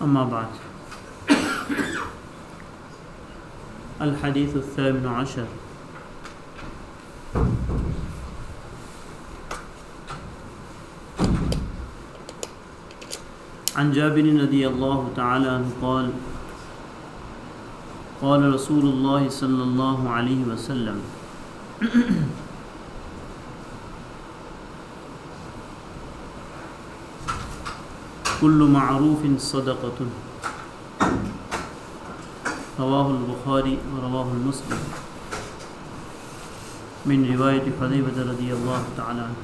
اما بعد الحديث الثامن عشر عن جابر رضي الله تعالى عنه قال قال رسول الله صلى الله عليه وسلم كل معروف صدقة رواه البخاري ورواه مسلم من روایت حذیفہ رضی اللہ تعالی عنہ.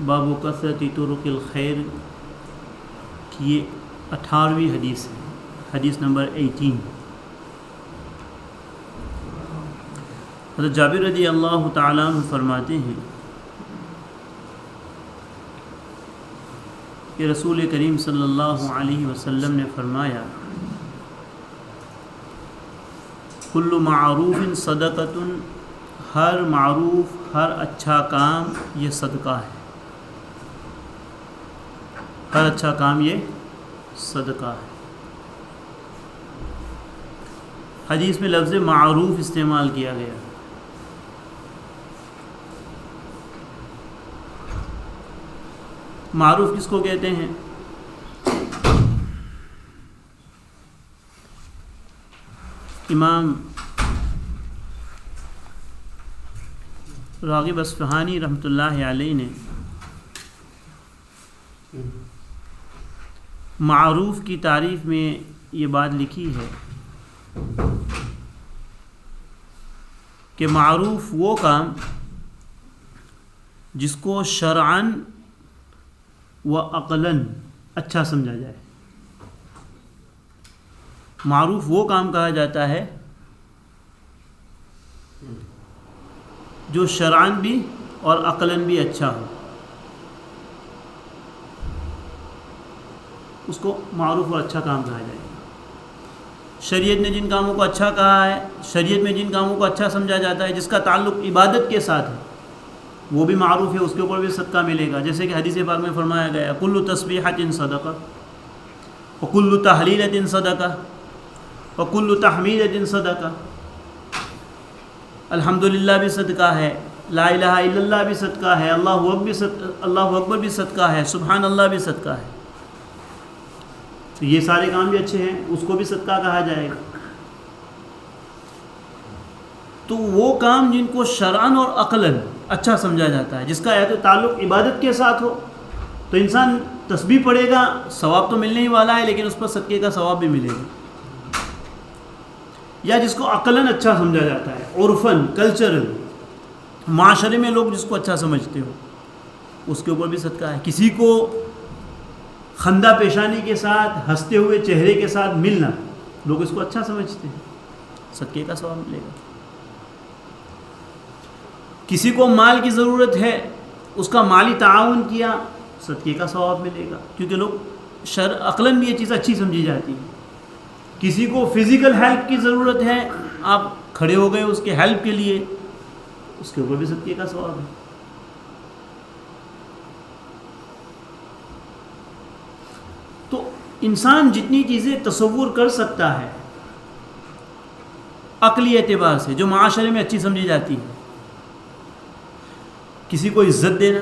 باب کثرت طرق الخیر کی یہ 18ویں حدیث ہے، حدیث نمبر 18. حضرت جابر رضی اللہ تعالیٰ عنہ فرماتے ہیں کہ رسول کریم صلی اللہ علیہ وسلم نے فرمایا کل معروف صدقۃ، ہر معروف، ہر اچھا کام یہ صدقہ ہے. ہر اچھا کام یہ صدقہ ہے. حدیث میں لفظ معروف استعمال کیا گیا. معروف کس کو کہتے ہیں؟ امام راغب اصفہانی رحمۃ اللہ علیہ نے معروف کی تعریف میں یہ بات لکھی ہے کہ معروف وہ کام جس کو شرعاً و عقلاً اچھا سمجھا جائے. معروف وہ کام کہا جاتا ہے جو شرعاً بھی اور عقلاً بھی اچھا ہو، اس کو معروف اور اچھا کام کہا جائے. شریعت نے جن کاموں کو اچھا کہا ہے، شریعت میں جن کاموں کو اچھا سمجھا جاتا ہے، جس کا تعلق عبادت کے ساتھ ہے، وہ بھی معروف ہے، اس کے اوپر بھی صدقہ ملے گا. جیسے کہ حدیث پاک میں فرمایا گیا کل تسبیحۃ صدقہ وکل تحلیلۃ صدقہ وکل تحمیدۃ صدقہ. الحمدللہ بھی صدقہ ہے، لا الہ الا اللہ بھی صدقہ ہے، اللہ اکبر بھی صدقہ ہے، سبحان اللہ بھی صدقہ ہے. تو یہ سارے کام بھی اچھے ہیں، اس کو بھی صدقہ کہا جائے گا. تو وہ کام جن کو شرعاً اور عقلاً اچھا سمجھا جاتا ہے، جس کا یا تو تعلق عبادت کے ساتھ ہو، تو انسان تسبیح پڑھے گا، ثواب تو ملنے ہی والا ہے، لیکن اس پر صدقے کا ثواب بھی ملے گا. یا جس کو عقلاً اچھا سمجھا جاتا ہے، عرفاً، کلچرل، معاشرے میں لوگ جس کو اچھا سمجھتے ہو، اس کے اوپر بھی صدقہ ہے. کسی کو خندہ پیشانی کے ساتھ، ہنستے ہوئے چہرے کے ساتھ ملنا، لوگ اس کو اچھا سمجھتے ہیں، صدقے کا ثواب ملے گا. کسی کو مال کی ضرورت ہے، اس کا مالی تعاون کیا، صدقے کا ثواب ملے گا، کیونکہ لوگ عقلاً بھی یہ چیز اچھی سمجھی جاتی ہے. کسی کو فزیکل ہیلپ کی ضرورت ہے، آپ کھڑے ہو گئے اس کے ہیلپ کے لیے، اس کے اوپر بھی صدقے کا ثواب ہے. تو انسان جتنی چیزیں تصور کر سکتا ہے عقلی اعتبار سے، جو معاشرے میں اچھی سمجھی جاتی ہے، کسی کو عزت دینا،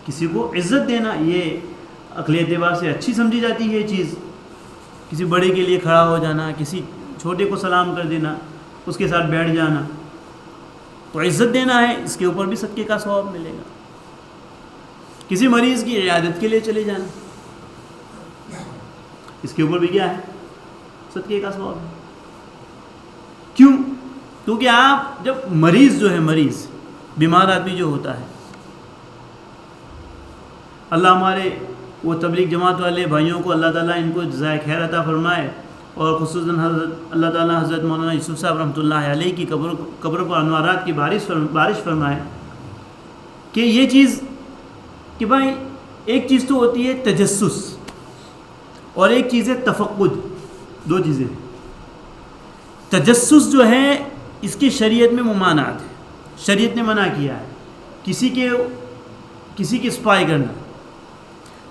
کسی کو عزت دینا، یہ عقلی اعتبار سے اچھی سمجھی جاتی ہے یہ چیز. کسی بڑے کے لیے کھڑا ہو جانا، کسی چھوٹے کو سلام کر دینا، اس کے ساتھ بیٹھ جانا، تو عزت دینا ہے، اس کے اوپر بھی صدقے کا ثواب ملے گا. کسی مریض کی عیادت کے لیے چلے جانا، اس کے اوپر بھی کیا ہے؟ صدقے کا ثواب ہے. کیوں؟ کیونکہ آپ جب مریض جو ہے، مریض بیمار آدمی جو ہوتا ہے، اللہ ہمارے وہ تبلیغ جماعت والے بھائیوں کو اللہ تعالیٰ ان کو جزائے خیر عطا فرمائے، اور خصوصاً اللہ تعالیٰ حضرت مولانا یوسف صاحب رحمۃ اللہ علیہ کی قبر پر انوارات کی بارش فرمائے. کہ یہ چیز کہ بھائی ایک چیز تو ہوتی ہے تجسس، اور ایک چیز ہے تفقد. دو چیزیں. تجسس جو ہے اس کی شریعت میں ممانعت ہے، شریعت نے منع کیا ہے. کسی کی اسپائی کرنا.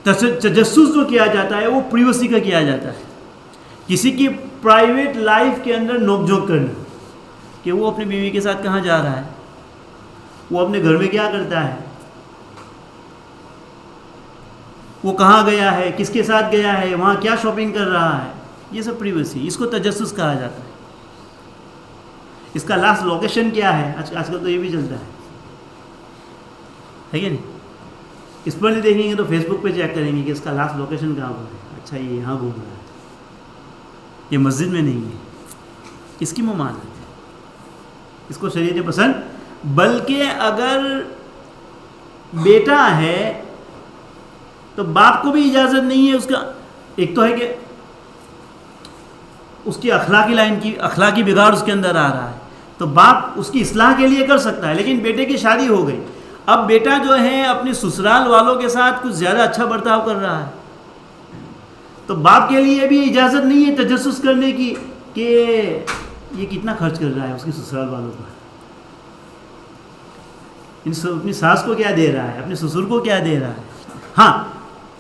تجسس جو کیا جاتا ہے وہ پریویسی کا کیا جاتا ہے. کسی کی پرائیویٹ لائف کے اندر نوک جھوک کرنا کہ وہ اپنی بیوی کے ساتھ کہاں جا رہا ہے, وہ اپنے گھر میں کیا کرتا ہے, وہ کہاں گیا ہے, کس کے ساتھ گیا ہے, وہاں کیا شاپنگ کر رہا ہے, یہ سب پریویسی, اس کو تجسس کہا جاتا ہے. اس کا لاسٹ لوکیشن کیا ہے, آج کل تو یہ بھی چلتا ہے کہ نہیں. اس پر نہیں دیکھیں گے تو فیس بک پہ چیک کریں گے کہ اس کا لاسٹ لوکیشن کہاں پر ہے. اچھا یہ یہاں گھوم رہا ہے, یہ مسجد میں نہیں ہے. اس کی ممانعت ہے, اس کو شریعت پسند. بلکہ اگر بیٹا ہے تو باپ کو بھی اجازت نہیں ہے. اس کا ایک تو ہے کہ اس کی اخلاقی بگاڑ اس کے اندر آ رہا ہے, تو باپ اس کی اصلاح کے لیے کر سکتا ہے. لیکن بیٹے کی شادی ہو گئی, اب بیٹا جو ہے اپنی سسرال والوں کے ساتھ کچھ زیادہ اچھا برتاؤ کر رہا ہے, تو باپ کے لیے بھی اجازت نہیں ہے تجسس کرنے کی کہ یہ کتنا خرچ کر رہا ہے اس کی سسرال والوں پر, اپنی ساس کو کیا دے رہا ہے, اپنے سسر کو کیا دے رہا ہے. ہاں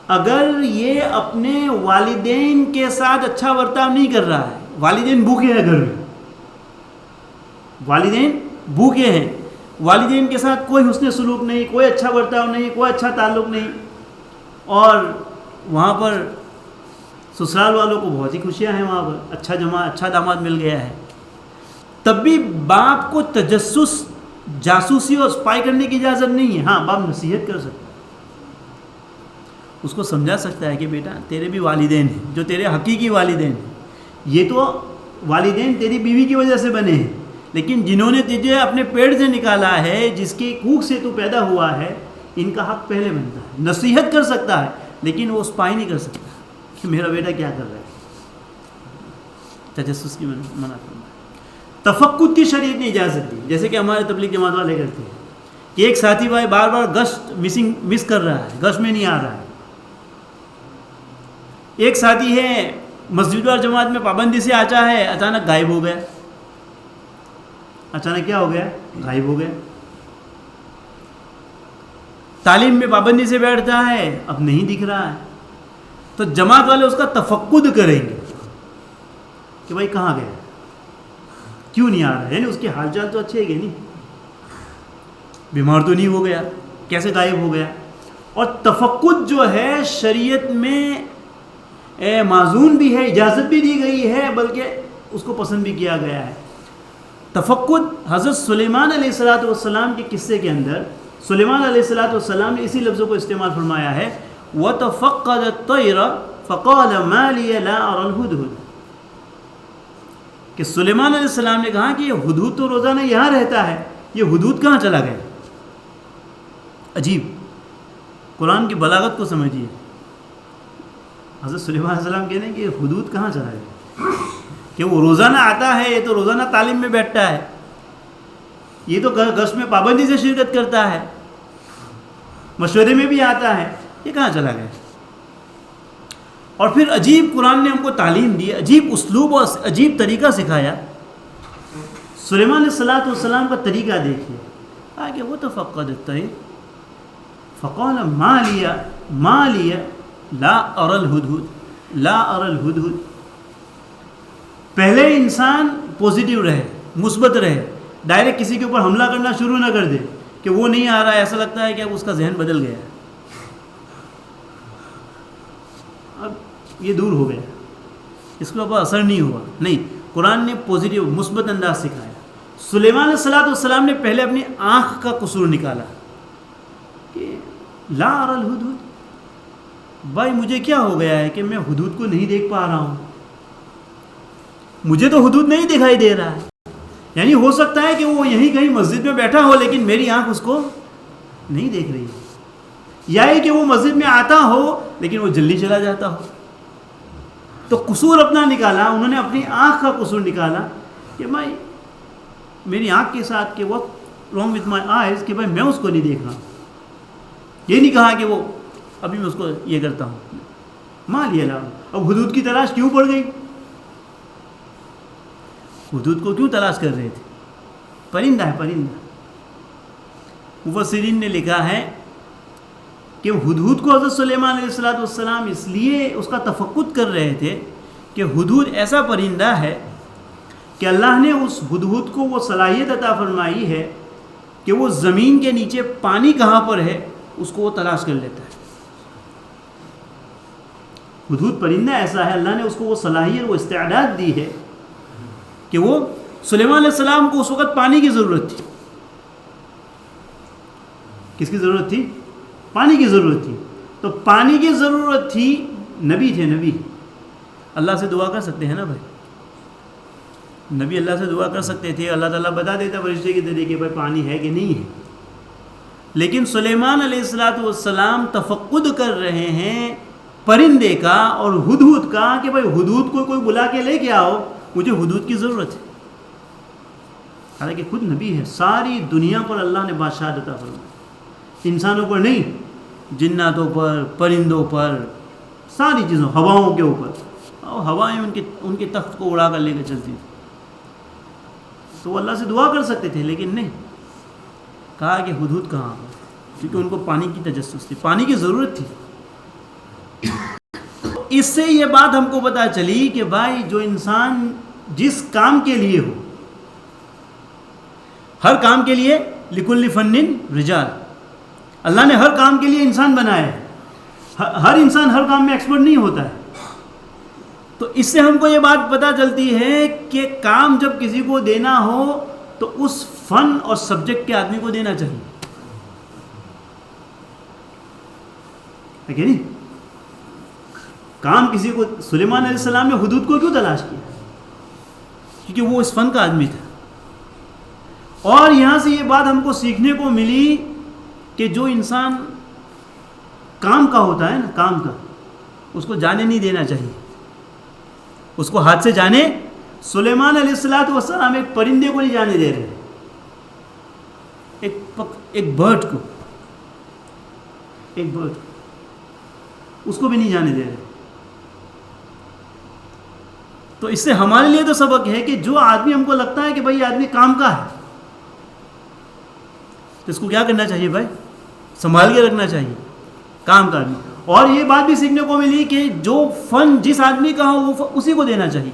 اگر یہ اپنے والدین کے ساتھ اچھا برتاؤ نہیں کر رہا ہے, والدین بھوکے ہیں گھر میں, والدین بھوکے ہیں, والدین کے ساتھ کوئی حسن سلوک نہیں, کوئی اچھا برتاؤ نہیں, کوئی اچھا تعلق نہیں, اور وہاں پر سسرال والوں کو بہت ہی خوشیاں ہیں, وہاں پر اچھا داماد مل گیا ہے, تب بھی باپ کو تجسس, جاسوسی اور اسپائی کرنے کی اجازت نہیں ہے. ہاں باپ نصیحت کر سکتا ہے, اس کو سمجھا سکتا ہے کہ بیٹا تیرے بھی والدین ہیں جو تیرے حقیقی والدین ہیں. یہ تو والدین تیری بیوی کی وجہ سے بنے ہیں, لیکن جنہوں نے تجھے اپنے پیٹ سے نکالا ہے, جس کی کوکھ سے تو پیدا ہوا ہے, ان کا حق پہلے بنتا ہے. نصیحت کر سکتا ہے لیکن وہ اسپائی نہیں کر سکتا کہ میرا بیٹا کیا کر رہا ہے. تجسس کی منع کرنا. تفقد کی شریعت نے اجازت دی, جیسے کہ ہمارے تبلیغ جماعت والے کرتے ہیں کہ ایک ساتھی بھائی بار بار گشت مس کر رہا ہے, گشت میں نہیں آ رہا ہے. ایک ساتھی ہے مسجد اور جماعت میں پابندی سے آتا ہے, اچانک غائب ہو گیا. اچانک کیا ہو گیا, غائب ہو گیا. تعلیم میں پابندی سے بیٹھتا ہے, اب نہیں دکھ رہا ہے. تو جماعت والے اس کا تفقد کریں گے کہ بھائی کہاں گیا, کیوں نہیں آ رہا ہے, یعنی اس کے حال چال تو اچھے ہیں نہیں, بیمار تو نہیں ہو گیا, کیسے غائب ہو گیا. اور تفقد جو ہے شریعت میں معزون بھی ہے, اجازت بھی دی گئی ہے, بلکہ اس کو پسند بھی کیا گیا ہے. تفقد حضرت سلیمان علیہ السلام کے قصے کے اندر سلیمان علیہ السلام نے اسی لفظوں کو استعمال فرمایا ہے, وَتَفَقَّدَ الطَّيْرَ فَقَالَ مَا لِيَ لَا أَرَى الْهُدْهُدَ, کہ سلیمان علیہ السلام نے کہا کہ یہ ہدہد تو روزانہ یہاں رہتا ہے, یہ ہدہد کہاں چلا گیا. عجیب, قرآن کی بلاغت کو سمجھیے. حضرت سلیمان علیہ السلام کہتے ہیں کہ یہ ہدہد کہاں چلا گیا, کہ وہ روزانہ آتا ہے, یہ تو روزانہ تعلیم میں بیٹھتا ہے, یہ تو گشت میں پابندی سے شرکت کرتا ہے, مشورے میں بھی آتا ہے, یہ کہاں چلا گیا. اور پھر عجیب قرآن نے ہم کو تعلیم دی, عجیب اسلوب اور عجیب طریقہ سکھایا. سلیمان علیہ السلام کا طریقہ دیکھیے, کہ وہ تفقد الطیر فقال ما لی لا اری الہدہد لا اری الہدہد. پہلے انسان پوزیٹیو رہے, مثبت رہے, ڈائریکٹ کسی کے اوپر حملہ کرنا شروع نہ کر دے کہ وہ نہیں آ رہا ہے, ایسا لگتا ہے کہ اب اس کا ذہن بدل گیا, اب یہ دور ہو گیا, اس کے اوپر اثر نہیں ہوا. نہیں, قرآن نے پوزیٹیو مثبت انداز سکھایا. سلیمان علیہ السلام نے پہلے اپنی آنکھ کا قصور نکالا کہ لا اری الہدہد, بھائی مجھے کیا ہو گیا ہے کہ میں حدود کو نہیں دیکھ پا رہا ہوں, مجھے تو حدود نہیں دکھائی دے رہا ہے. یعنی ہو سکتا ہے کہ وہ یہیں کہیں مسجد میں بیٹھا ہو لیکن میری آنکھ اس کو نہیں دیکھ رہی ہے, یا کہ وہ مسجد میں آتا ہو لیکن وہ جلدی چلا جاتا ہو. تو قصور اپنا نکالا, انہوں نے اپنی آنکھ کا قصور نکالا کہ بھائی میری آنکھ کے ساتھ کہ وقت رانگ وتھ مائی آئیز, کہ بھائی میں اس کو نہیں دیکھ رہا. یہ نہیں کہا کہ وہ ابھی میں اس کو یہ کرتا ہوں, مان لیا لا. اب حدود کی تلاش کیوں پڑ گئی, حدود کو کیوں تلاش کر رہے تھے, پرندہ ہے پرندہ, مفسرین نے لکھا ہے کہ ہدہد کو حضرت سلیمان علیہ السلام اس لیے اس کا تفقد کر رہے تھے کہ ہدہد ایسا پرندہ ہے کہ اللہ نے اس ہدہد کو وہ صلاحیت عطا فرمائی ہے کہ وہ زمین کے نیچے پانی کہاں پر ہے اس کو وہ تلاش کر لیتا ہے. ہدہد پرندہ ایسا ہے، اللہ نے اس کو وہ صلاحیت، وہ استعداد دی ہے کہ وہ سلیمان علیہ السلام کو اس وقت پانی کی ضرورت تھی. کس کی ضرورت تھی؟ پانی کی ضرورت تھی. تو پانی کی ضرورت تھی، نبی تھے، نبی اللہ سے دعا کر سکتے ہیں نا بھائی، نبی اللہ سے دعا کر سکتے تھے، اللہ تعالیٰ بتا دیتا فرشتے کے ذریعے کہ بھائی پانی ہے کہ نہیں ہے. لیکن سلیمان علیہ السلام تفقد کر رہے ہیں پرندے کا اور ہدہد کا کہ بھائی ہدہد کو کوئی بلا کے لے کے آؤ، مجھے ہدہد کی ضرورت ہے. حالانکہ خود نبی ہے، ساری دنیا پر اللہ نے بادشاہت عطا فرمائی، انسانوں پر نہیں، جناتوں پر، پرندوں پر، ساری چیزوں، ہواؤں کے اوپر. اور ہوائیں ان کے تخت کو اڑا کر لے کے چلتی تھی. تو وہ اللہ سے دعا کر سکتے تھے، لیکن نہیں، کہا کہ ہدہد کہاں، کیونکہ ان کو پانی کی تجسس تھی، پانی کی ضرورت تھی. اس سے یہ بات ہم کو پتہ چلی کہ بھائی جو انسان جس کام کے لیے ہو، ہر کام کے لیے لکل فن رجال، اللہ نے ہر کام کے لیے انسان بنایا ہے. ہر انسان ہر کام میں ایکسپرٹ نہیں ہوتا ہے. تو اس سے ہم کو یہ بات پتہ چلتی ہے کہ کام جب کسی کو دینا ہو تو اس فن اور سبجیکٹ کے آدمی کو دینا چاہیے، ہے کہ نہیں؟ کام کسی کو، سلیمان علیہ السلام نے ہدہد کو کیوں تلاش کیا؟ کیونکہ وہ اس فن کا آدمی تھا. اور یہاں سے یہ بات ہم کو سیکھنے کو ملی کہ جو انسان کام کا ہوتا ہے نا، کام کا، اس کو جانے نہیں دینا چاہیے، اس کو ہاتھ سے جانے. سلیمان علیہ السلام ایک پرندے کو نہیں جانے دے رہے، ایک برڈ کو اس کو بھی نہیں جانے دے رہے. تو اس سے ہمارے لیے تو سبق ہے کہ جو آدمی ہم کو لگتا ہے کہ بھائی آدمی کام کا ہے، تو اس کو کیا کرنا چاہیے بھائی؟ سنبھال کے رکھنا چاہیے، کام کا آدمی. اور یہ بات بھی سیکھنے کو ملی کہ جو فن جس آدمی کا ہو وہ اسی کو دینا چاہیے.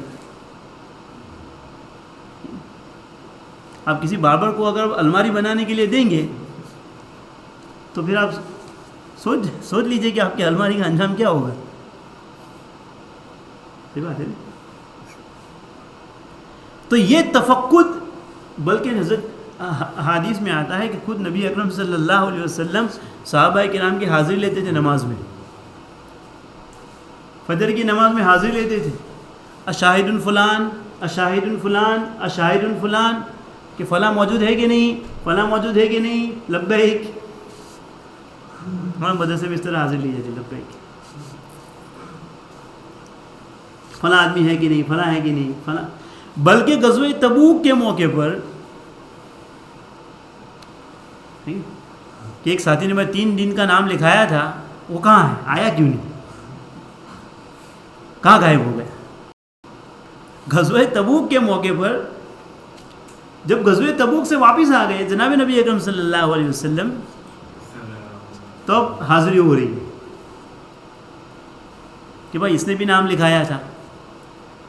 آپ کسی باربر کو اگر الماری بنانے کے لیے دیں گے تو پھر آپ سوچ لیجئے کہ آپ کی الماری کا انجام کیا ہوگا. صحیح بات ہے. تو یہ تفقد، بلکہ حضرت حدیث میں آتا ہے کہ خود نبی اکرم صلی اللہ علیہ وسلم صحابہ کرام کی حاضری لیتے تھے نماز میں، فجر کی نماز میں حاضری لیتے تھے. اشاہد فلان، اشاہد فلان، اشاہد فلان، کہ فلاں موجود ہے کہ نہیں، فلاں موجود ہے کہ نہیں، لبیک. ہمارے مدرسے میں اس طرح حاضر لی جاتی، لبیک، فلاں آدمی ہے کہ نہیں، فلاں ہے کہ نہیں، فلاں. بلکہ غزوہ تبوک کے موقع پر کہ ایک ساتھی نے میں 3 دن کا نام لکھایا تھا، وہ کہاں ہے، آیا کیوں نہیں، کہاں غائب ہو گیا. غزوہ تبوک کے موقع پر جب غزوہ تبوک سے واپس آ گئے جناب نبی اکرم صلی اللہ علیہ وسلم، تو اب حاضری ہو رہی ہے کہ بھائی اس نے بھی نام لکھایا تھا،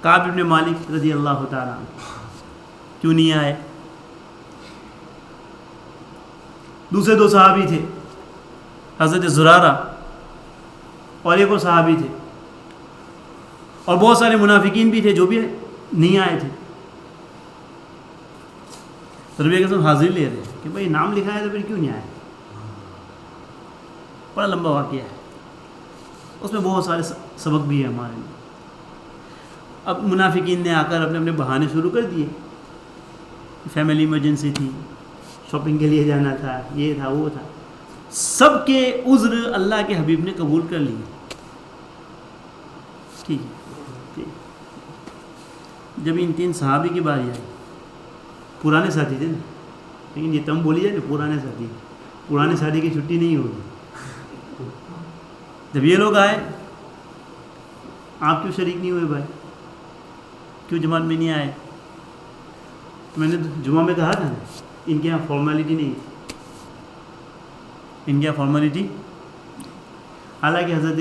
کعب بن مالک رضی اللہ تعالیٰ عنہ، کیوں نہیں آئے. دوسرے 2 صحابی تھے، حضرت زرارہ اور ایک اور صحابی تھے، اور بہت سارے منافقین بھی تھے جو بھی نہیں آئے تھے. تو نبی کے حاضری لے رہے کہ بھائی نام لکھا ہے تو پھر کیوں نہیں آئے. بڑا لمبا واقعہ ہے، اس میں بہت سارے سبق بھی ہیں ہمارے لیے. اب منافقین نے آ کر اپنے بہانے شروع کر دیے، فیملی ایمرجنسی تھی، شاپنگ کے لیے جانا تھا، یہ تھا وہ تھا. سب کے عذر اللہ کے حبیب نے قبول کر لیے. ٹھیک ہے. جب ان 3 صحابی کی باری آئی، پرانے ساتھی تھے نا، لیکن یہ تم بولی جائے نا، پرانے ساتھی کی چھٹی نہیں ہوگی. جب یہ لوگ آئے، آپ کیوں شریک نہیں ہوئے بھائی، کیوں جماعت میں نہیں آئے؟ میں نے جمعہ میں کہا تھا نا، ان کے یہاں فارمیلٹی نہیں تھی. ان کیا فارمیلٹی. حالانکہ حضرت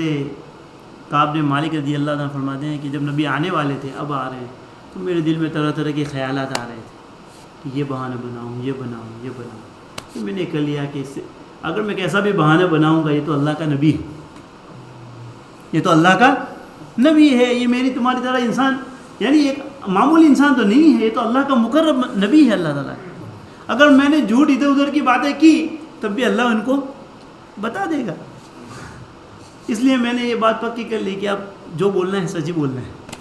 کعب بن مالک رضی اللہ عنہ فرماتے ہیں کہ جب نبی آنے والے تھے، اب آ رہے ہیں، تو میرے دل میں طرح طرح کے خیالات آ رہے تھے کہ یہ بہانہ بناؤں، یہ بناؤں، یہ بناؤں. تو میں نے کر لیا کہ اس سے اگر میں کیسا بھی بہانہ بناؤں گا، یہ تو اللہ کا نبی ہے، یہ تو اللہ کا نبی ہے، یہ میری تمہاری طرح انسان، یعنی ایک معمولی انسان تو نہیں ہے، یہ تو اللہ کا مقرب نبی ہے اللہ تعالیٰ. اگر میں نے جھوٹ ادھر ادھر کی باتیں کی تب بھی اللہ ان کو بتا دے گا. اس لیے میں نے یہ بات پکی کر لی کہ اب جو بولنا ہے سچ ہی بولنا ہے.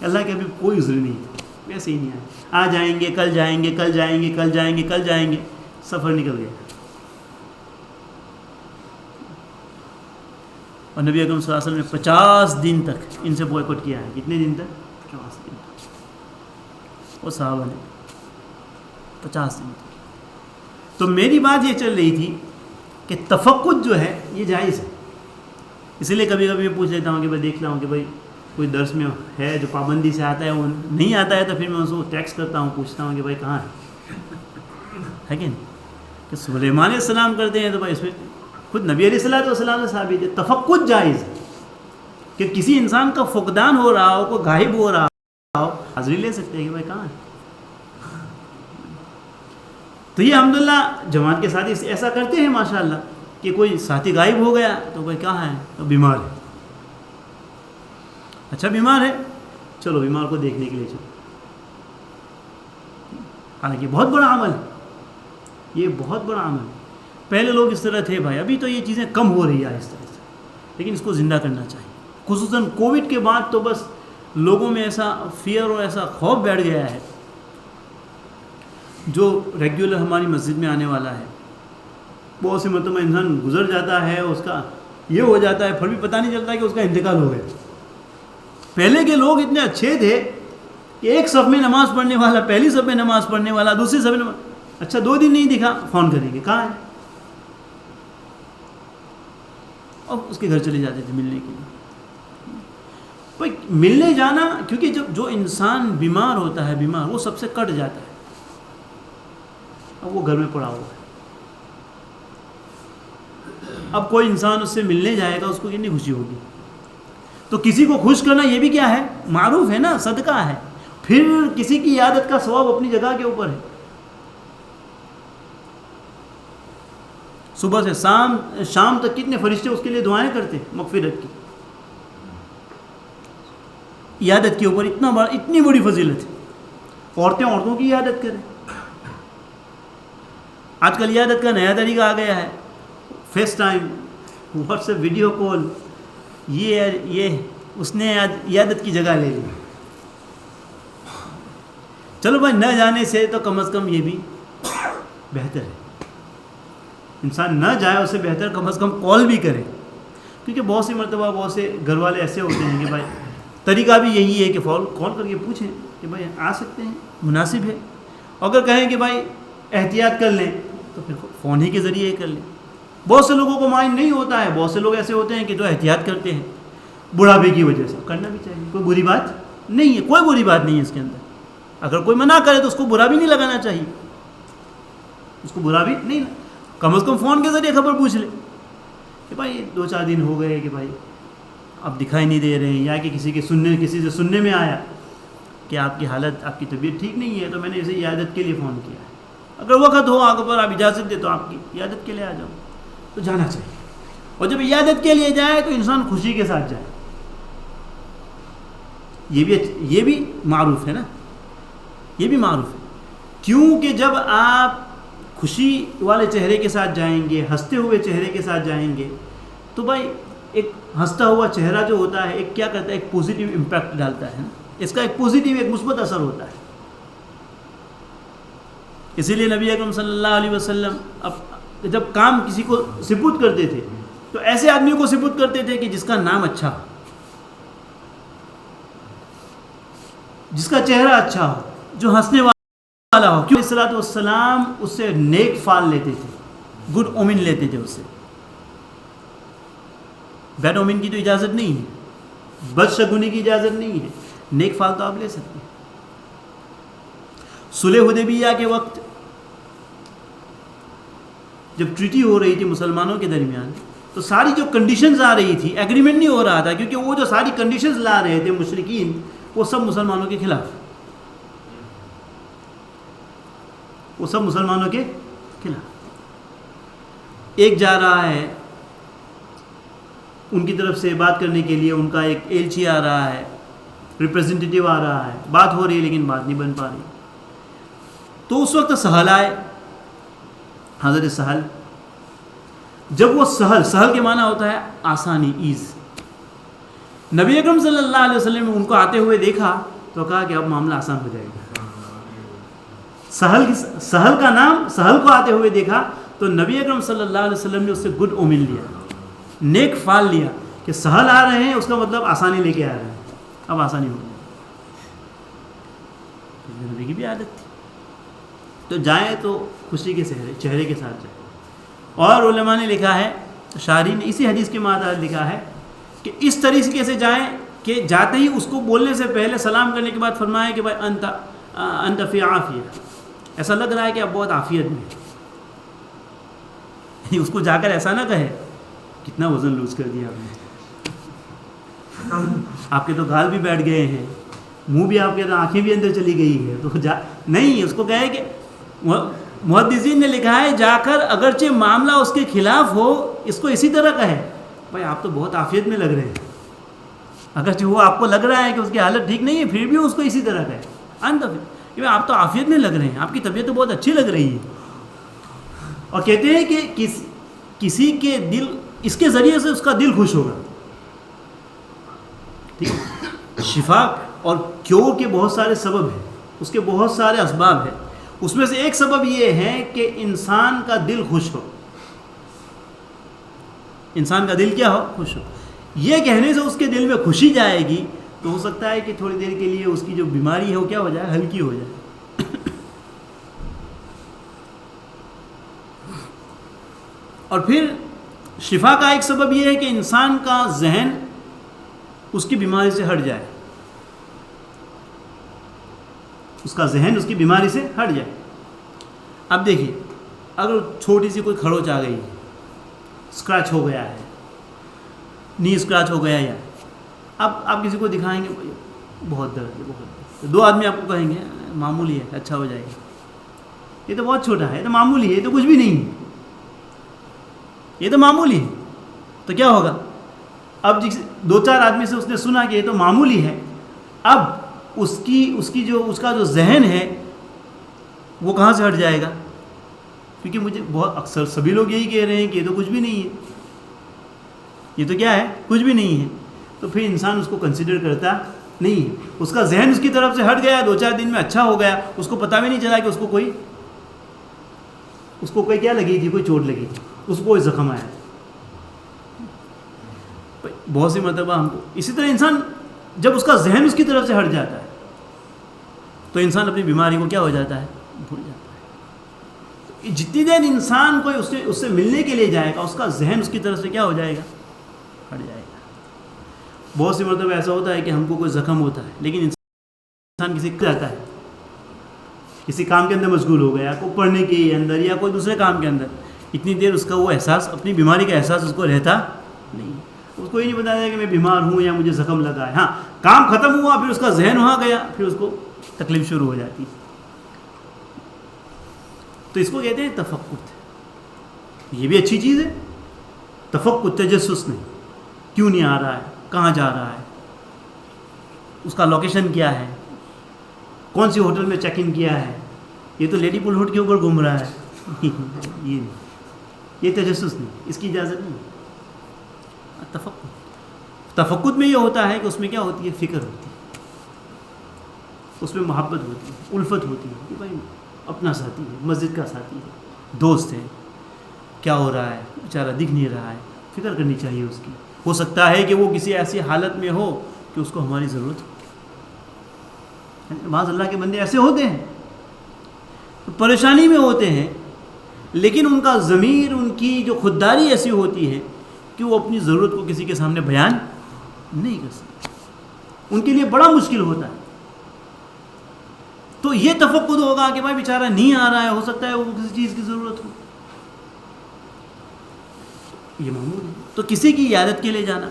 اللہ کے ابھی کوئی عذر نہیں ہے، ویسے ہی نہیں آئے، آ جائیں گے، کل جائیں گے، کل جائیں گے، کل جائیں گے، کل جائیں گے، سفر نکل گیا. اور نبی اکرم صلی اللہ علیہ وسلم نے 50 دن تک ان سے بوائکاٹ کیا ہے. کتنے دن تک؟ 50 دن تک. وہ صحابہ نے 50 دن تک. تو میری بات یہ چل رہی تھی کہ تفقد جو ہے یہ جائز ہے. اسی لیے کبھی کبھی میں پوچھ لیتا ہوں کہ بھائی دیکھتا ہوں کہ بھائی کوئی درس میں ہے جو پابندی سے آتا ہے، وہ نہیں آتا ہے، تو پھر میں اس کو ٹیکسٹ کرتا ہوں، پوچھتا ہوں کہ بھائی کہاں ہے کہ نہیں. کہ سلیمان علیہ السلام کرتے ہیں تو بھائی اس میں خود نبی علیہ السلام سے ثابت ہے. تفقد جائز ہے کہ کسی انسان کا فقدان ہو رہا ہو، کوئی غائب ہو رہا ہو، حاضری لے سکتے ہیں کہ بھائی کہاں ہے. تو یہ الحمدللہ جماعت کے ساتھی ایسا کرتے ہیں ماشاءاللہ کہ کوئی ساتھی غائب ہو گیا تو بھائی کہاں ہے، تو بیمار ہے. اچھا بیمار ہے، چلو بیمار کو دیکھنے کے لیے چلو. حالانکہ بہت بڑا عمل ہے، یہ بہت بڑا عمل ہے. پہلے لوگ اس طرح تھے بھائی، ابھی تو یہ چیزیں کم ہو رہی ہے اس طرح سے، لیکن اس کو زندہ کرنا چاہیے. خصوصاً کووڈ کے بعد تو بس لوگوں میں ایسا فیئر اور ایسا خوف بیٹھ گیا ہے. جو ریگولر ہماری مسجد میں آنے والا ہے، بہت سی مرتبہ انسان گزر جاتا ہے، اس کا یہ ہو جاتا ہے، پھر بھی پتہ نہیں چلتا کہ اس کا انتقال ہو گیا. پہلے کے لوگ اتنے اچھے تھے کہ ایک صف میں نماز پڑھنے والا، پہلی صف میں نماز پڑھنے والا، دوسری صف میں نماز، اچھا 2 دن نہیں دکھا، فون کریں گے کہاں ہے، اور اس کے گھر چلے جاتے تھے ملنے کے لیے. بھائی ملنے جانا، کیونکہ جو انسان بیمار ہوتا ہے، بیمار وہ سب سے کٹ جاتا ہے. اب وہ گھر میں پڑا ہوا ہے، اب کوئی انسان اس سے ملنے جائے گا، اس کو کتنی خوشی ہوگی. تو کسی کو خوش کرنا یہ بھی کیا ہے، معروف ہے نا، صدقہ ہے. پھر کسی کی عیادت کا ثواب اپنی جگہ کے اوپر ہے. صبح سے شام تک کتنے فرشتے اس کے لیے دعائیں کرتے مغفرت کی. عیادت کے اوپر اتنی بڑی فضیلت ہے. عورتوں کی عیادت کریں. آج کل عیادت کا نیا طریقہ آ گیا ہے، FaceTime, WhatsApp video call. یہ اس نے عیادت کی جگہ لے لی. چلو بھائی، نہ جانے سے تو کم از کم یہ بھی بہتر ہے. انسان نہ جائے اس سے بہتر کم از کم کال بھی کرے. کیونکہ بہت سی مرتبہ بہت سے گھر والے ایسے ہوتے ہیں کہ بھائی طریقہ بھی یہی ہے کہ کال کر کے پوچھیں کہ بھائی آ سکتے ہیں، مناسب ہے. اگر کہیں کہ بھائی احتیاط کر لیں تو پھر فون ہی کے ذریعے کر لیں. بہت سے لوگوں کو مائنڈ نہیں ہوتا ہے، بہت سے لوگ ایسے ہوتے ہیں کہ جو احتیاط کرتے ہیں بڑھاپے کی وجہ سے. کرنا بھی چاہیے، کوئی بری بات نہیں ہے، کوئی بری بات نہیں ہے اس کے اندر. اگر کوئی منع کرے تو اس کو برا بھی نہیں لگانا چاہیے، اس کو برا بھی نہیں، کم از کم فون کے ذریعے خبر پوچھ لے کہ بھائی 2-4 دن ہو گئے کہ بھائی اب دکھائی نہیں دے رہے ہیں، یا کہ کسی سے سننے میں آیا کہ آپ کی حالت، آپ کی طبیعت ٹھیک نہیں ہے، تو میں نے اسے عیادت کے لیے فون کیا ہے. اگر وقت ہو آگے پر آپ اجازت دے تو آپ کی عیادت کے لیے آ جاؤ، تو جانا چاہیے. اور جب عیادت کے لیے جائے تو انسان خوشی کے ساتھ جائے. یہ بھی معروف ہے نا، یہ بھی معروف ہے. کیونکہ جب آپ خوشی والے چہرے کے ساتھ جائیں گے، ہنستے ہوئے چہرے کے ساتھ جائیں گے، تو بھائی ایک ہنستا ہوا چہرہ جو ہوتا ہے ایک کیا کرتا ہے، ایک پوزیٹیو امپیکٹ ڈالتا ہے نا، اس کا ایک پوزیٹیو، ایک مثبت اثر ہوتا ہے. اسی لیے نبی اکرم صلی اللہ علیہ وسلم جب کام کسی کو سپرد کرتے تھے تو ایسے آدمی کو سپرد کرتے تھے کہ جس کا نام اچھا ہو، جس کا چہرہ اچھا ہو، جو ہنسنے والا ہو. کیوں؟ علیہ السلام اس سے نیک فال لیتے تھے، گڈ اومن لیتے تھے اس سے. بیڈ اومن کی تو اجازت نہیں ہے، بدشگونی کی اجازت نہیں ہے، نیک فال تو آپ لے سکتے ہیں. صلح حدیبیہ کے وقت جب ٹریٹی ہو رہی تھی مسلمانوں کے درمیان تو ساری جو کنڈیشنز آ رہی تھی ایگریمنٹ نہیں ہو رہا تھا، کیونکہ وہ جو ساری کنڈیشنز لا رہے تھے مشرکین وہ سب مسلمانوں کے خلاف، وہ سب مسلمانوں کے خلاف۔ ایک جا رہا ہے ان کی طرف سے بات کرنے کے لیے، ان کا ایک ایلچی آ رہا ہے، ریپریزنٹیٹیو آ رہا ہے، بات ہو رہی ہے لیکن بات نہیں بن پا رہی۔ تو اس وقت سہل آئے، حضرت سہل۔ جب وہ سہل کے معنی ہوتا ہے آسانی، ایز۔ نبی اکرم صلی اللہ علیہ وسلم نے ان کو آتے ہوئے دیکھا تو کہا کہ اب معاملہ آسان ہو جائے گا۔ سہل کا نام، سہل کو آتے ہوئے دیکھا تو نبی اکرم صلی اللہ علیہ وسلم نے اس سے گڈ اومن لیا، نیک فال لیا کہ سہل آ رہے ہیں، اس کا مطلب آسانی لے کے آ رہے ہیں، اب آسانی ہو گئی۔ نبی کی بھی عادت تھی، تو جائیں تو خوشی کے چہرے کے ساتھ جائیں۔ اور علماء نے لکھا ہے، شاعری نے اسی حدیث کے ماتحت لکھا ہے کہ اس طریقے سے جائیں کہ جاتے ہی اس کو بولنے سے پہلے سلام کرنے کے بعد فرمائیں کہ بھائی انت فی عافیہ، ایسا لگ رہا ہے کہ اب بہت عافیت میں، اس کو جا کر ایسا نہ کہے کتنا وزن لوز کر دیا آپ نے، آپ کے تو گال بھی بیٹھ گئے ہیں، منہ بھی آپ کے آنکھیں بھی اندر چلی گئی ہے، تو نہیں، اس کو کہے کہ محدثین نے لکھا ہے جا کر اگرچہ معاملہ اس کے خلاف ہو، اس کو اسی طرح کہے بھائی آپ تو بہت عافیت میں لگ رہے ہیں، اگرچہ وہ آپ کو لگ رہا ہے کہ اس کی حالت ٹھیک نہیں ہے پھر بھی اس کو اسی طرح کہے کہ آپ تو عافیت میں لگ رہے ہیں، آپ کی طبیعت تو بہت اچھی لگ رہی ہے۔ اور کہتے ہیں کہ کسی کے دل، اس کے ذریعے سے اس کا دل خوش ہوگا۔ ٹھیک ہے، شفا اور کیور کے بہت سارے سبب ہیں، اس کے بہت سارے اسباب ہیں، اس میں سے ایک سبب یہ ہے کہ انسان کا دل خوش ہو، انسان کا دل کیا ہو؟ خوش ہو۔ یہ کہنے سے اس کے دل میں خوشی جائے گی تو ہو سکتا ہے کہ تھوڑی دیر کے لیے اس کی جو بیماری ہے وہ کیا ہو جائے؟ ہلکی ہو جائے۔ اور پھر شفا کا ایک سبب یہ ہے کہ انسان کا ذہن اس کی بیماری سے ہٹ جائے، اس کا ذہن اس کی بیماری سے ہٹ جائے۔ اب دیکھیے، اگر چھوٹی سی کوئی کھروچ آ گئی ہے، اسکریچ ہو گیا ہے، نی اسکریچ ہو گیا، یا اب آپ کسی کو دکھائیں گے بہت درد ہے، بہت درد، دو آدمی آپ کو کہیں گے معمولی ہے، اچھا ہو جائے گا، یہ تو بہت چھوٹا ہے، یہ تو معمولی ہے، یہ تو کچھ بھی نہیں ہے، یہ تو معمولی ہے، تو کیا ہوگا؟ اب دو چار آدمی سے اس نے سنا کہ یہ تو معمولی ہے، اب اس کا جو ذہن ہے وہ کہاں سے ہٹ جائے گا؟ کیونکہ مجھے بہت اکثر سبھی لوگ یہی کہہ رہے ہیں کہ یہ تو کچھ بھی نہیں ہے، یہ تو کیا ہے؟ کچھ بھی نہیں ہے، تو پھر انسان اس کو کنسیڈر کرتا نہیں ہے، اس کا ذہن اس کی طرف سے ہٹ گیا، دو چار دن میں اچھا ہو گیا، اس کو پتہ بھی نہیں چلا کہ اس کو کوئی کیا لگی تھی، کوئی چوٹ لگی تھی، اس کو کوئی زخم آیا تھا۔ بہت سی مرتبہ ہم کو اسی طرح انسان جب اس کا ذہن اس کی طرف سے ہٹ جاتا ہے تو انسان اپنی بیماری کو کیا ہو جاتا ہے؟ بھول جاتا ہے۔ جتنی دیر انسان کوئی اس سے ملنے کے لیے جائے گا، اس کا ذہن اس کی طرف سے کیا ہو جائے گا؟ ہٹ جائے گا۔ بہت سی مرتبہ ایسا ہوتا ہے کہ ہم کو کوئی زخم ہوتا ہے، لیکن انسان کسی کو جاتا ہے، کسی کام کے اندر مشغول ہو گیا، کوئی پڑھنے کے اندر یا کوئی دوسرے کام کے اندر، اتنی دیر اس کا وہ احساس، اپنی بیماری کا احساس اس کو رہتا نہیں، اس کو یہ نہیں بتایا کہ میں بیمار ہوں یا مجھے زخم لگا ہے۔ ہاں، کام ختم ہوا، پھر اس کا ذہن وہاں گیا، پھر اس کو تکلیف شروع ہو جاتی۔ تو اس کو کہتے ہیں تفقد۔ یہ بھی اچھی چیز ہے، تفقد، تجسس نہیں، کیوں نہیں آ رہا ہے، کہاں جا رہا ہے، اس کا لوکیشن کیا ہے، کون سی ہوٹل میں چیک ان کیا ہے، یہ تو لیڈی پول ہوٹ کے اوپر گھوم رہا ہے، یہ نہیں، یہ تجسس نہیں، اس کی اجازت نہیں۔ تفقد میں یہ ہوتا ہے کہ اس میں کیا ہوتی ہے؟ فکر ہوتی ہے، اس میں محبت ہوتی ہے، الفت ہوتی ہے کہ بھائی اپنا ساتھی ہے، مسجد کا ساتھی ہے، دوست ہے، کیا ہو رہا ہے، بیچارہ دکھ نہیں رہا ہے، فکر کرنی چاہیے اس کی۔ ہو سکتا ہے کہ وہ کسی ایسی حالت میں ہو کہ اس کو ہماری ضرورت ہو۔ بعض اللہ کے بندے ایسے ہوتے ہیں، پریشانی میں ہوتے ہیں، لیکن ان کا ضمیر، ان کی جو خودداری ایسی ہوتی ہے کہ وہ اپنی ضرورت کو کسی کے سامنے بیان نہیں کر سکتے، ان کے لیے بڑا مشکل ہوتا ہے۔ تو یہ تفقد ہوگا کہ بھائی بیچارہ نہیں آ رہا ہے، ہو سکتا ہے وہ کسی چیز کی ضرورت ہو، یہ معمول ہے. تو کسی کی عیادت کے لیے جانا،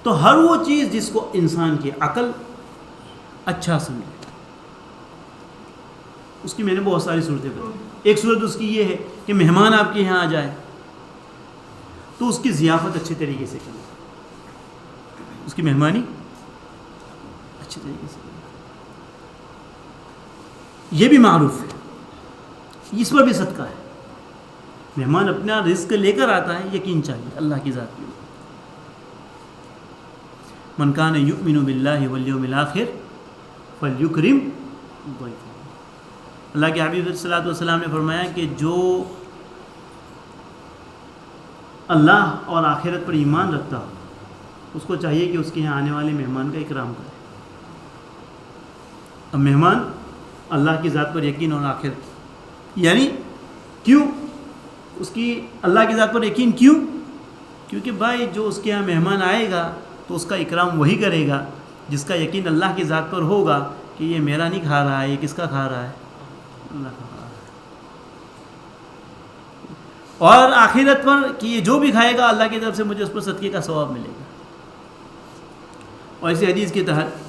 تو ہر وہ چیز جس کو انسان کی عقل اچھا سمجھے. اس کی میں نے بہت ساری صورتیں بتائی. ایک صورت اس کی یہ ہے کہ مہمان آپ کے یہاں آ جائے تو اس کی ضیافت اچھے طریقے سے کریں، اس کی مہمانی اچھے طریقے سے کریں. یہ بھی معروف ہے، اس پر بھی صدقہ ہے. مہمان اپنا رزق لے کر آتا ہے، یقین چاہیے اللہ کی ذات میں. من کان یؤمن باللہ والیوم الآخر فلیکرم ضیفہ. اللہ کے حبیب صلی اللہ علیہ وسلم نے فرمایا کہ جو اللہ اور آخرت پر ایمان رکھتا ہو اس کو چاہیے کہ اس کے یہاں آنے والے مہمان کا اکرام کرے. اب مہمان اللہ کی ذات پر یقین اور آخرت، یعنی کیوں اس کی اللہ کی ذات پر یقین کیوں؟ کیونکہ بھائی جو اس کے یہاں مہمان آئے گا تو اس کا اکرام وہی کرے گا جس کا یقین اللہ کی ذات پر ہوگا کہ یہ میرا نہیں کھا رہا ہے، یہ کس کا کھا رہا ہے؟ اللہ کا کھا رہا ہے. اور آخرت پر کہ یہ جو بھی کھائے گا اللہ کی طرف سے مجھے اس پر صدقے کا ثواب ملے گا. اور اسی حدیث کے تحت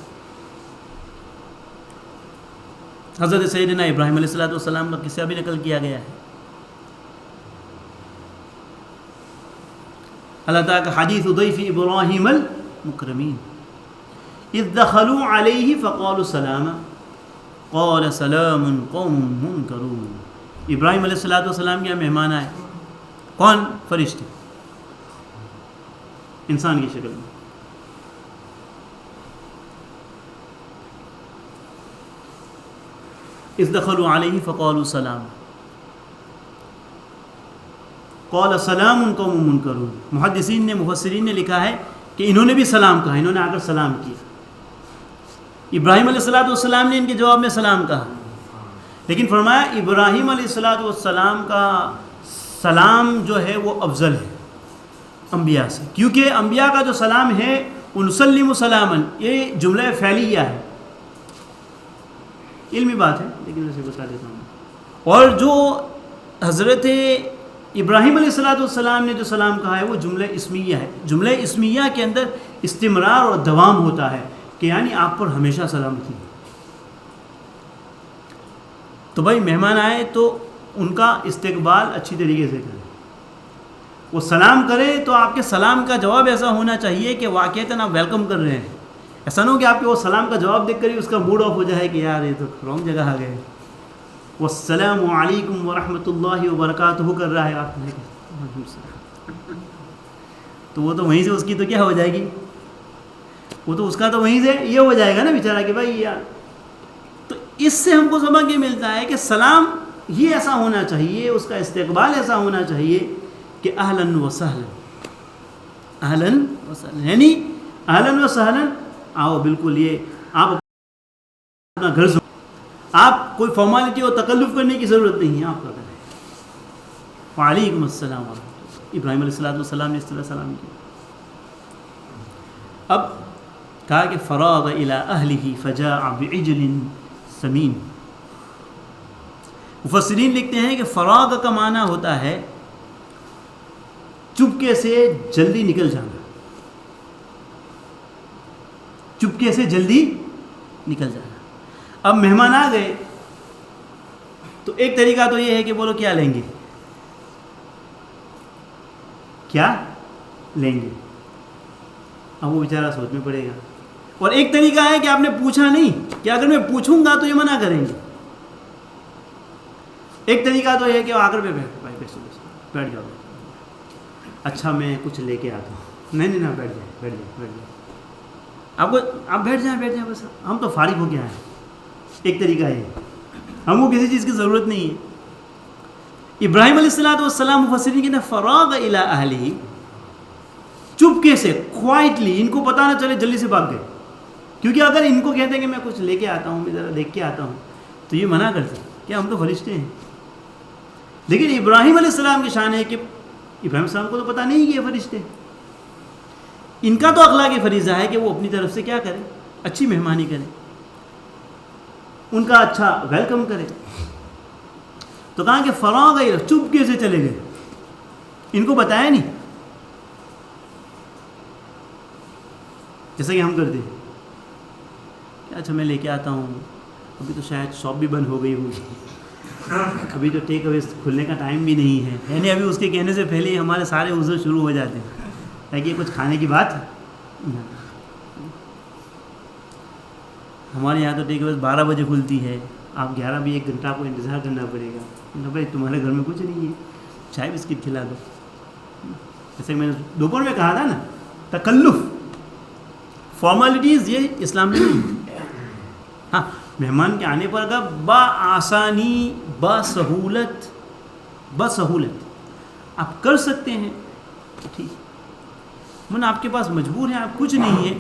حضرت سیدنا ابراہیم علیہ السلام کا قصہ بھی نقل کیا گیا ہے. اللہ تعالیٰ کا حدیث ضیف ابراہیم المکرمین اذ دخلوا علیہ فقالوا سلاما قال سلام قوم منکرون. ابراہیم علیہ السلام کے یہاں مہمان آئے. کون؟ فرشتے انسان کی شکل میں. اذ دخلوا علیہ فقالوا سلام قال سلام قوم منکرون. محدثین نے مفسرین نے لکھا ہے کہ انہوں نے بھی سلام کہا، انہوں نے آ کر سلام کیا. ابراہیم علیہ السلام نے ان کے جواب میں سلام کہا، لیکن فرمایا ابراہیم علیہ السلام کا سلام جو ہے وہ افضل ہے انبیاء سے، کیونکہ انبیاء کا جو سلام ہے انسلم سلامن، یہ جملہ فعلیہ ہے، علمی بات ہے لیکن اسے بتا دیتا ہوں. اور جو حضرت ابراہیم علیہ السلام نے جو سلام کہا ہے وہ جملہ اسمیہ ہے. جملہ اسمیہ کے اندر استمرار اور دوام ہوتا ہے کہ یعنی آپ پر ہمیشہ سلامتی. تو بھائی مہمان آئے تو ان کا استقبال اچھی طریقے سے کریں. وہ سلام کرے تو آپ کے سلام کا جواب ایسا ہونا چاہیے کہ واقعتاً آپ ویلکم کر رہے ہیں. ایسا نہ ہو کہ آپ کے وہ سلام کا جواب دیکھ کر ہی اس کا موڈ آف ہو جائے کہ یار یہ تو رانگ جگہ آ گئے. والسلام علیکم ورحمۃ اللہ وبرکاتہ کر رہا ہے آپ نے، تو وہ تو وہیں سے اس کی تو کیا ہو جائے گی، وہ تو اس کا تو وہیں سے یہ ہو جائے گا نا بیچارہ کہ بھائی یار. تو اس سے ہم کو سبق یہ ملتا ہے کہ سلام ہی ایسا ہونا چاہیے، اس کا استقبال ایسا ہونا چاہیے کہ اہلاً و سہلاً، اہلاً و سہلاً، یعنی اہلاً و سہلاً آؤ. بالکل یہ آپ اپنا گھر سے، آپ کوئی فارمالٹی اور تکلف کرنے کی ضرورت نہیں ہے، آپ کا کریں. وعلیکم السلام ورحمۃ اللہ. ابراہیم علیہ السلام نے اس طرح سلام کیا. اب کہا کہ فراغ الی اہلہ فجاء بعجل سمین. مفسرین لکھتے ہیں کہ فراغ کا معنی ہوتا ہے چپکے سے جلدی نکل جانا، چپکے سے جلدی نکل جانا. اب مہمان آ گئے تو ایک طریقہ تو یہ ہے کہ بولو کیا لیں گے، کیا لیں گے. اب وہ بیچارہ سوچ میں پڑے گا. اور ایک طریقہ ہے کہ آپ نے پوچھا نہیں کہ اگر میں پوچھوں گا تو یہ منع کریں گے. ایک طریقہ تو یہ ہے کہ آ کر بیٹھ جاؤ، اچھا میں کچھ لے کے آتا ہوں. نہیں بیٹھ جائیں. آپ بیٹھ جائیں بس ہم تو فارغ ہو کے آئے ہیں. ایک طریقہ ہے، ہم کو کسی چیز کی ضرورت نہیں ہے. ابراہیم علیہ السلام مفسرین کہتے ہیں فراغ الی اہلہ، چپکے سے کوائٹلی، ان کو پتہ نہ چلے جلدی سے بھاگ گئے. کیونکہ اگر ان کو کہتے ہیں کہ میں کچھ لے کے آتا ہوں، میں ذرا دیکھ کے آتا ہوں، تو یہ منع کرتے کیا ہم تو فرشتے ہیں. لیکن ابراہیم علیہ السلام کی شان ہے کہ ابراہیم علیہ السلام کو تو پتہ نہیں کہ یہ فرشتے. ان کا تو اخلاقی فریضہ ہے کہ وہ اپنی طرف سے کیا کرے، اچھی مہمانی کرے، ان کا اچھا ویلکم کرے. تو کہا کہ فراغ، چپکے سے چلے گئے. ان کو بتایا نہیں جیسا کہ ہم کرتے ہیں کہ اچھا میں لے کے آتا ہوں, ابھی تو شاید شاپ بھی بند ہو گئی ہوگی, ابھی تو ٹیک اوے کھلنے کا ٹائم بھی نہیں ہے, یعنی ابھی اس کے کہنے سے پہلے ہی ہمارے سارے عذر شروع ہو جاتے ہیں تاکہ کچھ کھانے کی بات. ہمارے یہاں تو ٹیک اوے 12 بجے کھلتی ہے, آپ 11 بھی 1 گھنٹہ کو انتظار کرنا پڑے گا. بھائی تمہارے گھر میں کچھ نہیں ہے, چائے بسکٹ کھلا دو. جیسے میں نے دوپہر میں کہا تھا نا, تکلف فارمالٹیز یہ اسلام میں نہیں. ہاں مہمان کے آنے پر اگر بآسانی بسہولت آپ کر سکتے ہیں تو ٹھیک, من آپ کے پاس مجبور ہیں, آپ کچھ نہیں ہے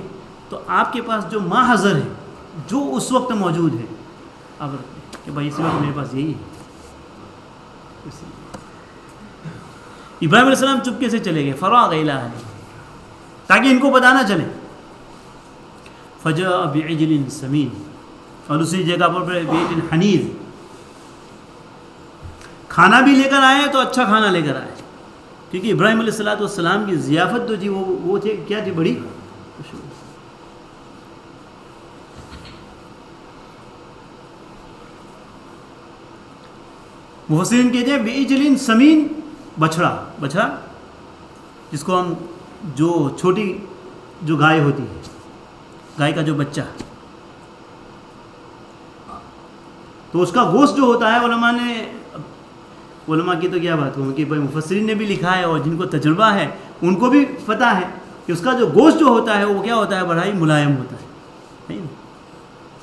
تو آپ کے پاس جو ما حضر ہے, جو اس وقت موجود ہے, اب کہ بھائی اس وقت میرے پاس یہی ہے. ابراہیم علیہ السلام چپکے سے چلے گئے, فراغ الی اہلہ, تاکہ ان کو پتہ نہ چلے. فجاء بعجل سمین, اور اسی جگہ پر بعجل حنیذ, کھانا بھی لے کر آئے تو اچھا کھانا لے کر آئے, کیونکہ ابراہیم علیہ السلام کی ضیافت جو تھی وہ تھی کیا تھی, بڑی مفسرین کہتے ہیں بعجل سمین, بچھڑا جس کو ہم جو چھوٹی جو گائے ہوتی ہے, گائے کا جو بچہ, تو اس کا گوشت جو ہوتا ہے, علماء کی تو کیا بات کہوں کہ بھائی مفسرین نے بھی لکھا ہے اور جن کو تجربہ ہے ان کو بھی پتہ ہے کہ اس کا جو گوشت جو ہوتا ہے وہ کیا ہوتا ہے, بڑا ہی ملائم ہوتا ہے,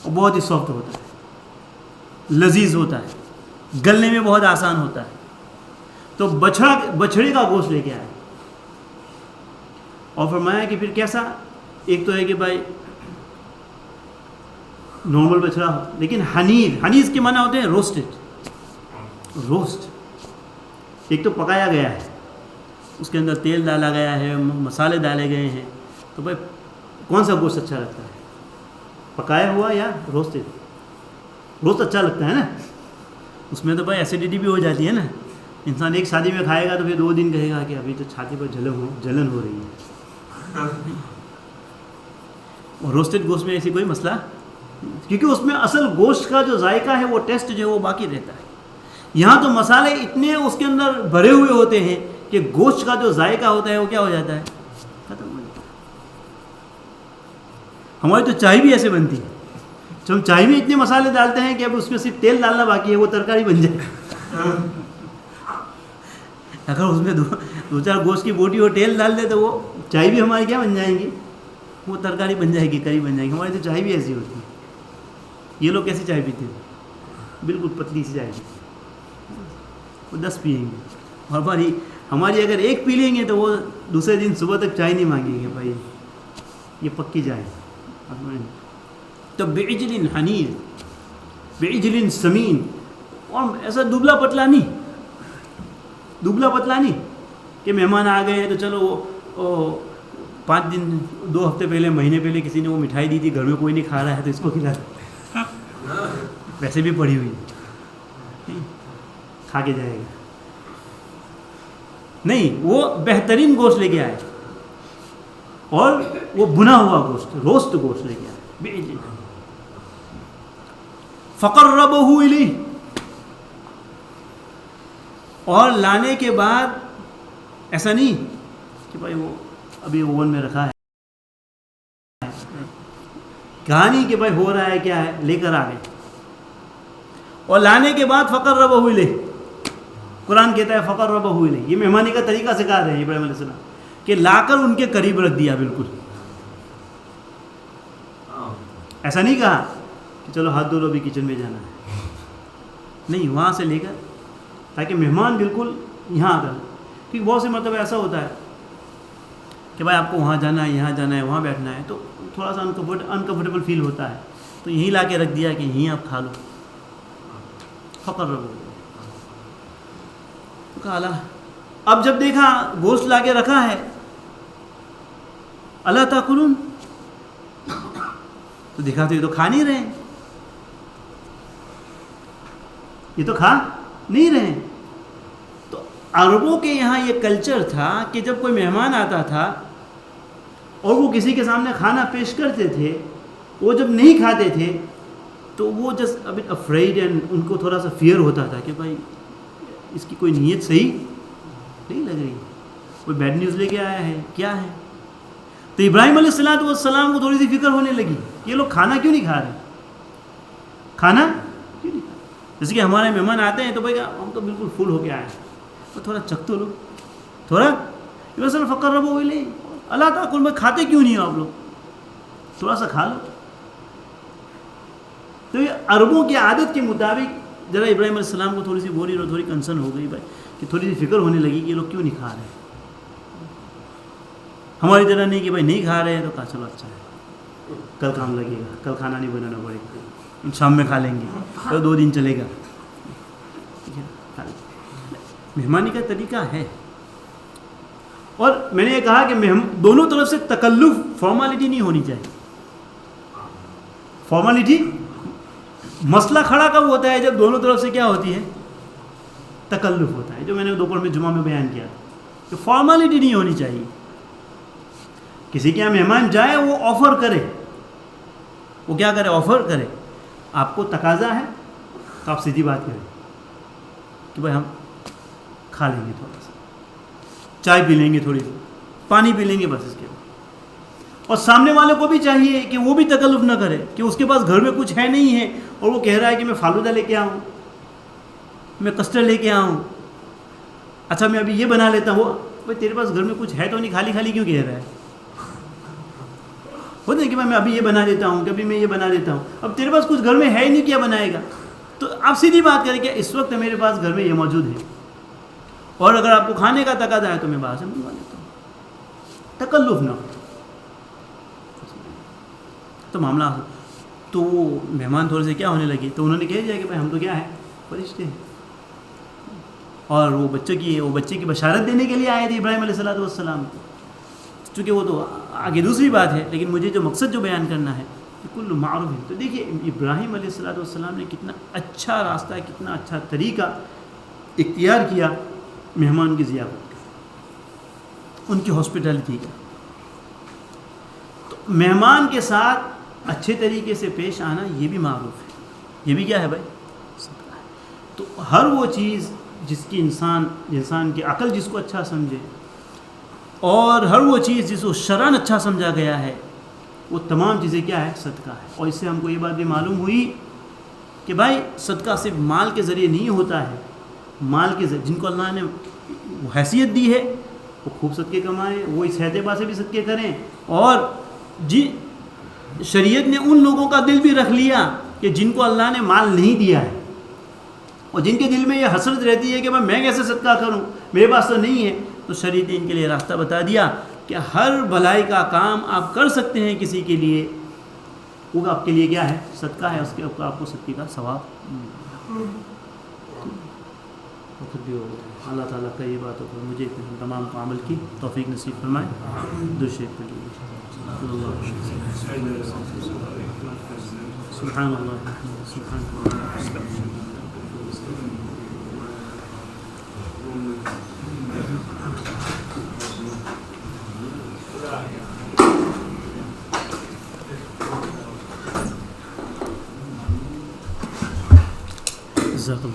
اور بہت ہی سافٹ ہوتا ہے, لذیذ ہوتا ہے, گلنے میں بہت آسان ہوتا ہے. تو بچھڑے کا گوشت لے کے آئے اور فرمایا کہ پھر کیسا, ایک تو ہے کہ بھائی نارمل بچھڑا ہو, لیکن حنیذ کے معنی ہوتے ہیں روسٹ. ایک تو پکایا گیا ہے, اس کے اندر تیل ڈالا گیا ہے, مسالے ڈالے گئے ہیں, تو بھائی کون سا گوشت اچھا لگتا ہے, پکایا ہوا یا روسٹڈ؟ روسٹ اچھا لگتا ہے نا, اس میں تو بھائی ایسیڈیٹی بھی ہو جاتی ہے نا. انسان ایک شادی میں کھائے گا تو پھر 2 دن کہے گا کہ ابھی تو چھاتی پر جلن ہو رہی ہے. اور روسٹڈ گوشت میں ایسی کوئی مسئلہ, کیونکہ اس میں اصل گوشت کا جو ذائقہ ہے, وہ ٹیسٹ جو ہے وہ باقی رہتا ہے. یہاں تو مسالے اتنے اس کے اندر بھرے ہوئے ہوتے ہیں کہ گوشت کا جو ذائقہ ہوتا ہے وہ کیا ہو جاتا ہے, ختم ہو جاتا ہے. ہماری تو چائے بھی ایسے بنتی ہے, جب ہم چائے میں اتنے مسالے ڈالتے ہیں کہ اب اس میں صرف تیل ڈالنا باقی ہے, وہ ترکاری بن جائے. اگر اس میں 2-4 گوشت کی بوٹی اور تیل ڈال دے تو وہ چائے بھی ہماری کیا بن جائیں گی, وہ ترکاری بن جائے گی, کری بن جائے گی. ہماری تو چائے بھی ایسی ہوتی ہے. یہ لوگ کیسی چائے پیتے ہیں, بالکل پتلی سی چائے, وہ 10 پئیں گے, اور ہماری اگر 1 پی لیں گے تو وہ دوسرے دن صبح تک چائے نہیں مانگیں گے, بھائی یہ پکی چائے. تو بعجل حنیذ, بعجل سمین, اور ایسا دبلا پتلا نہیں کہ مہمان آ گئے ہیں تو چلو وہ 5 دن 2 ہفتے پہلے, مہینے پہلے کسی نے وہ مٹھائی دی تھی, گھر میں کوئی نہیں کھا رہا ہے تو اس کو کھلا ویسے بھی پڑی ہوئی کھا کے جائے گا. نہیں, وہ بہترین گوشت لے کے آئے, اور وہ بنا ہوا گوشت, روسٹ گوشت لے کے آئے. فقربہ الیہ, اور لانے کے بعد ایسا نہیں کہ بھائی وہ ابھی اوون میں رکھا ہے, کہانی کہ بھائی ہو رہا ہے کیا ہے, لے کر آ گئے. اور لانے کے بعد فقربہ الیہ, قرآن کہتا ہے فقربہ الیہ, یہ مہمانی کا طریقہ سکھا رہے ہیں ابراہیم علیہ السلام, کہ لا کر ان کے قریب رکھ دیا. بالکل ایسا نہیں کہا کہ چلو ہاتھ دھو لو, ابھی کچن میں جانا ہے, نہیں, وہاں سے لے کر, تاکہ مہمان بالکل یہاں آ کر, کیونکہ بہت سے مرتبہ ایسا ہوتا ہے کہ بھائی آپ کو وہاں جانا ہے, یہاں جانا ہے, وہاں بیٹھنا ہے, تو تھوڑا سا انکمفرٹیبل فیل ہوتا ہے, تو یہیں لا کے رکھ دیا کہ یہیں آپ کھا لو. فقربہ, کالا. اب جب دیکھا گوشت لا کے رکھا ہے, اللہ تاکلون, تو دیکھا تو یہ تو کھا نہیں رہے, یہ تو کھا نہیں رہے. تو عربوں کے یہاں یہ کلچر تھا کہ جب کوئی مہمان آتا تھا اور وہ کسی کے سامنے کھانا پیش کرتے تھے، وہ جب نہیں کھاتے تھے تو وہ جسٹ ابٹ افریڈ، اینڈ ان کو تھوڑا سا فیئر ہوتا تھا کہ بھائی اس کی کوئی نیت صحیح نہیں لگ رہی، کوئی بیڈ نیوز لے کے آیا ہے، کیا ہے. تو ابراہیم علیہ السلام کو تھوڑی سی فکر ہونے لگی، یہ لوگ کھانا کیوں نہیں کھا رہے، کھانا کیوں نہیں کھا رہے. جیسے کہ ہمارے مہمان آتے ہیں تو بھائی ہم تو بالکل فل ہو کے آئے ہیں، تو تھوڑا چک تو لو، تھوڑا فقر ربو لے اللہ تعالیٰ میں کھاتے کیوں نہیں ہو آپ لوگ، تھوڑا سا کھا لو. تو یہ عربوں کی عادت کے مطابق ذرا ابراہیم علیہ السلام کو تھوڑی سی بوری اور تھوڑی کنسرن ہو گئی بھائی، کہ تھوڑی سی فکر ہونے لگی کہ یہ لوگ کیوں نہیں کھا رہے ہیں. ہماری طرح نہیں کہ بھائی نہیں کھا رہے ہیں تو کہا چلو اچھا ہے، کل کام لگے گا، کل کھانا نہیں بنانا پڑے گا، شام میں کھا لیں گے، تو 2 دن چلے گا. مہمانی کا طریقہ ہے. اور میں نے یہ کہا کہ دونوں طرف سے تکلف، فارمالٹی نہیں ہونی چاہیے. فارمالٹی مسئلہ کھڑا کب ہوتا ہے؟ جب دونوں طرف سے کیا ہوتی ہے؟ تکلف ہوتا ہے، جو میں نے دوپہر میں جمعہ میں بیان کیا تھا کہ فارمالٹی نہیں ہونی چاہیے. کسی کے یہاں مہمان جائے وہ آفر کرے، وہ کیا کرے؟ آفر کرے. آپ کو تقاضا ہے تو آپ سیدھی بات کریں کہ بھائی ہم کھا لیں گے، تھوڑا سا چائے پی لیں گے، تھوڑی سی پانی پی لیں گے، بس اس کے بعد. اور سامنے والے کو بھی چاہیے کہ وہ بھی تکلف نہ کرے کہ اس کے پاس گھر میں کچھ ہے نہیں ہے اور وہ کہہ رہا ہے کہ میں فالودہ لے کے آؤں، میں کسٹرڈ لے کے آؤں، اچھا میں ابھی یہ بنا لیتا ہوں. بھائی تیرے پاس گھر میں کچھ ہے تو نہیں، خالی خالی کیوں کہہ رہا ہے؟ ہوتا ہے کہ میں ابھی یہ بنا دیتا ہوں، کبھی میں یہ بنا دیتا ہوں. اب تیرے پاس کچھ گھر میں ہے ہی نہیں، کیا بنائے گا؟ تو آپ سیدھی بات کریں کہ اس وقت میرے پاس گھر میں یہ موجود ہے، اور اگر آپ کو کھانے کا تقاضا ہے تو میں باہر سے منگوا لیتا ہوں. تکلف نہ ہو تو معاملہ. تو وہ مہمان تھوڑے سے کیا ہونے لگے، تو انہوں نے کہہ دیا کہ بھائی ہم تو کیا ہے، فرشتے ہیں. اور وہ بچے کی بشارت دینے کے لیے آئے تھے ابراہیم علیہ السلام کو. چونکہ وہ تو آگے دوسری بات ہے، لیکن مجھے جو مقصد جو بیان کرنا ہے کہ کل معروف ہے. تو دیکھیے ابراہیم علیہ السلام نے کتنا اچھا راستہ، کتنا اچھا طریقہ اختیار کیا مہمان کی ضیافت کا، ان کی ہاسپٹیلٹی کا. تو مہمان کے ساتھ اچھے طریقے سے پیش آنا یہ بھی معروف ہے، یہ بھی کیا ہے بھائی؟ صدقہ ہے. تو ہر وہ چیز جس کی انسان کی عقل جس کو اچھا سمجھے، اور ہر وہ چیز جس کو شرعاً اچھا سمجھا گیا ہے، وہ تمام چیزیں کیا ہے؟ صدقہ ہے. اور اس سے ہم کو یہ بات بھی معلوم ہوئی کہ بھائی صدقہ صرف مال کے ذریعے نہیں ہوتا ہے. مال کے ذریعے جن کو اللہ نے حیثیت دی ہے وہ خوب صدقے کمائیں، وہ اس اعتبار سے بھی صدقے کریں. اور شریعت نے ان لوگوں کا دل بھی رکھ لیا کہ جن کو اللہ نے مال نہیں دیا ہے، اور جن کے دل میں یہ حسرت رہتی ہے کہ میں کیسے صدقہ کروں، میرے پاس تو نہیں ہے. تو شریعت نے ان کے لیے راستہ بتا دیا کہ ہر بھلائی کا کام آپ کر سکتے ہیں کسی کے لیے، وہ آپ کے لیے کیا ہے؟ صدقہ ہے. اس کے اوپر آپ کو صدقے کا ثواب. وقت بھی ہو گیا. اللہ تعالیٰ کا یہ بات ہو مجھے تمام کو عمل کی توفیق نصیب فرمائے. دوشیک پہ سبحان اللہ سبحان اللہ. جزاک اللہ.